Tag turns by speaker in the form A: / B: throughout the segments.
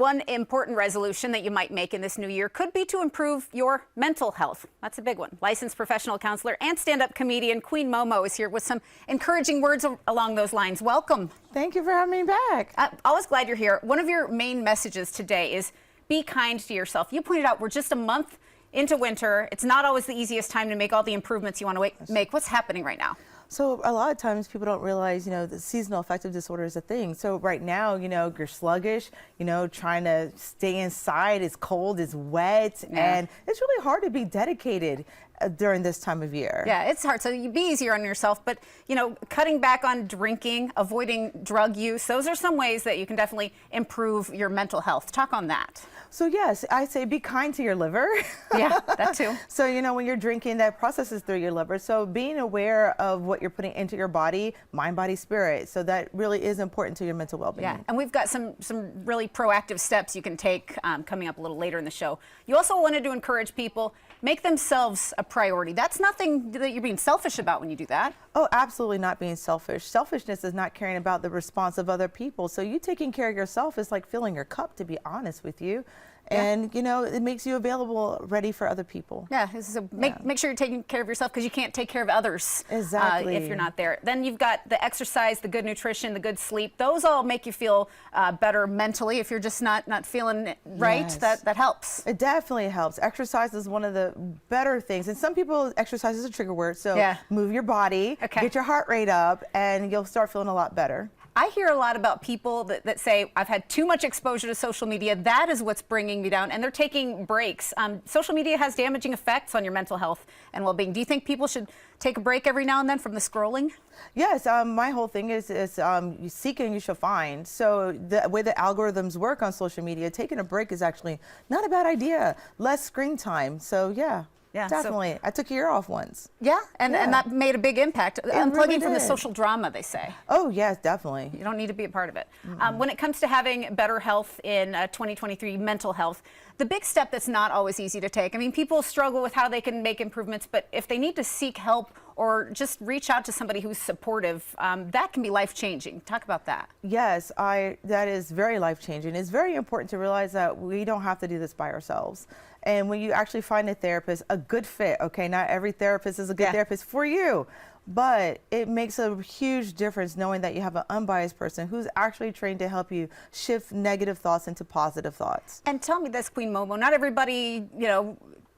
A: One important resolution that you might make in this new year could be to improve your mental health. That's a big one. Licensed professional counselor and stand-up comedian Queen Momo is here with some encouraging words along those lines. Welcome.
B: Thank you for having me back.
A: Always glad you're here. One of your main messages today is be kind to yourself. You pointed out we're just a month into winter. It's not always the easiest time to make all the improvements you want to make. What's happening right now?
B: So a lot of times people don't realize, the seasonal affective disorder is a thing. So right now, you're sluggish, trying to stay inside. It's cold, it's wet, and it's really hard to be dedicated during this time of year.
A: Yeah, it's hard. So you be easier on yourself, but cutting back on drinking, avoiding drug use, those are some ways that you can definitely improve your mental health. Talk on that.
B: So yes, I say be kind to your liver.
A: Yeah, that too.
B: So when you're drinking, that processes through your liver. So being aware of what you're putting into your body, mind, body, spirit. So that really is important to your mental well-being.
A: Yeah, and we've got some really proactive steps you can take coming up a little later in the show. You also wanted to encourage people, make themselves a priority. That's nothing that you're being selfish about when you do that.
B: Oh, absolutely not being selfish. Selfishness is not caring about the response of other people. So you taking care of yourself is like filling your cup, to be honest with you. And, it makes you available, ready for other people.
A: Yeah, so make sure you're taking care of yourself, because you can't take care of others if you're not there. Then you've got the exercise, the good nutrition, the good sleep. Those all make you feel better mentally. If you're just not feeling right, that helps.
B: It definitely helps. Exercise is one of the better things. And some people, exercise is a trigger word. So move your body, get your heart rate up, and you'll start feeling a lot better.
A: I hear a lot about people that say, I've had too much exposure to social media. That is what's bringing me down. And they're taking breaks. Social media has damaging effects on your mental health and well-being. Do you think people should take a break every now and then from the scrolling?
B: Yes. My whole thing is you seek and you shall find. So the way the algorithms work on social media, taking a break is actually not a bad idea. Less screen time. So yeah. Yeah, definitely. I took a year off once.
A: Yeah, and that made a big impact. Unplugging from the social drama, they say.
B: Oh, yes, definitely.
A: You don't need to be a part of it. When it comes to having better health in 2023, mental health, the big step that's not always easy to take. I mean, people struggle with how they can make improvements, but if they need to seek help or just reach out to somebody who's supportive, that can be life-changing. Talk about that.
B: Yes, that is very life-changing. It's very important to realize that we don't have to do this by ourselves. And when you actually find a therapist, a good fit, okay, not every therapist is a good therapist for you, but it makes a huge difference knowing that you have an unbiased person who's actually trained to help you shift negative thoughts into positive thoughts.
A: And tell me this, Queen Momo, not everybody,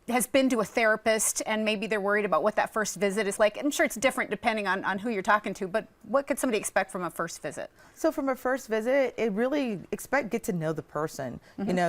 A: has been to a therapist, and maybe they're worried about what that first visit is like. I'm sure it's different depending on who you're talking to, but what could somebody expect from a first visit?
B: So from a first visit, it really get to know the person,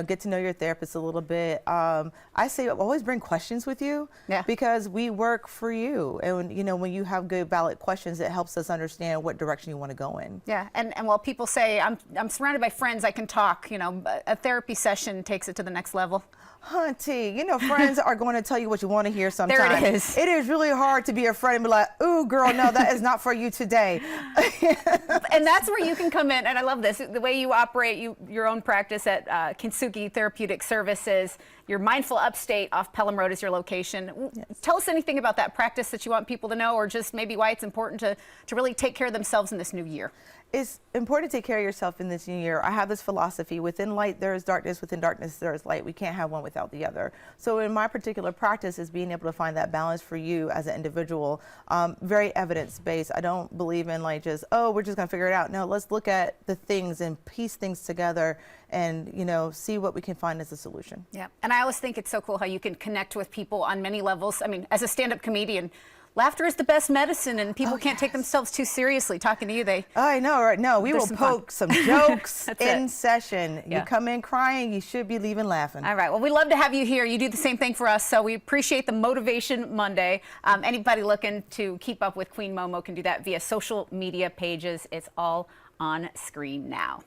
B: get to know your therapist a little bit. I say always bring questions with you because we work for you. And when you have good valid questions, it helps us understand what direction you want to go in.
A: Yeah, and while people say, I'm surrounded by friends, I can talk, a therapy session takes it to the next level.
B: Hunty, friends are going to tell you what you want to hear sometimes.
A: There it is.
B: It is really hard to be a friend and be like, ooh, girl, no, that is not for you today.
A: And that's where you can come in. And I love this, the way you operate your own practice at Kintsugi Therapeutic Services. Your Mindful Upstate off Pelham Road is your location. Tell us anything about that practice that you want people to know, or just maybe why it's important to really take care of themselves in this new year.
B: It's important to take care of yourself in this new year. I have this philosophy: within light there is darkness, within darkness there is light. We can't have one without the other. So in my particular practice is being able to find that balance for you as an individual. Very evidence-based. I don't believe in just, oh, we're just gonna figure it out. No, let's look at the things and piece things together and see what we can find as a solution.
A: Yeah, and I always think it's so cool how you can connect with people on many levels. I mean, as a stand-up comedian, laughter is the best medicine, and people can't take themselves too seriously. Talking to you,
B: I know, right? No, we will poke some jokes in session.
A: Yeah.
B: You come in crying, you should be leaving laughing.
A: All right. Well, we love to have you here. You do the same thing for us, so we appreciate the Motivation Monday. Anybody looking to keep up with Queen Momo can do that via social media pages. It's all on screen now.